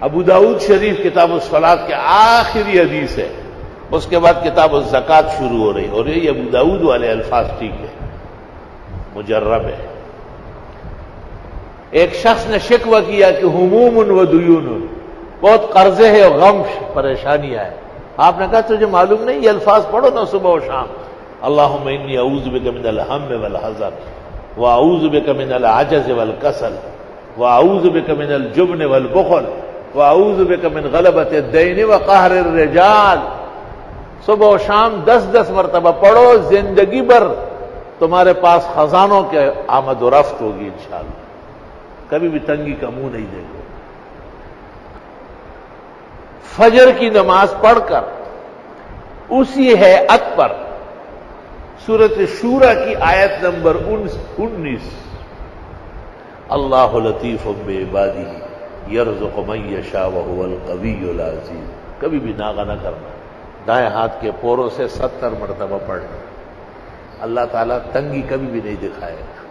ابو داؤد شریف کتاب الصلاۃ کے آخری حدیث ہے، اس کے بعد کتاب الزکوٰۃ شروع ہو رہی، اور یہ ابو داؤد والے الفاظ ٹھیک ہے، مجرب ہے۔ ایک شخص نے شکوہ کیا کہ ہموم و دیون، بہت قرضے ہیں اور غم پریشانیاں ہیں۔ آپ نے کہا تجھے معلوم نہیں، یہ الفاظ پڑھو نا صبح و شام، اللہم انی اعوذ بک من الہم والحزن واعوذ بک من العجز والکسل واعوذ بک من الجبن والبخل واعوذ بک من غلبۃ الدین وقہر الرجال۔ صبح و شام 10 مرتبہ پڑھو، زندگی بھر تمہارے پاس خزانوں کے آمد و رفت ہوگی انشاءاللہ، کبھی بھی تنگی کا منہ نہیں دے گے۔ فجر کی نماز پڑھ کر اسی ہیئت پر سورۃ شورى کی آیت نمبر 19، اللہ لطیف بعبادہ یرزق من یشاء وهو القوی العزیز، کبھی بھی ناغہ نہ کرنا، دائیں ہاتھ کے پوروں سے 70 مرتبہ پڑھنا، اللہ تعالیٰ تنگی کبھی بھی نہیں دکھائے گا۔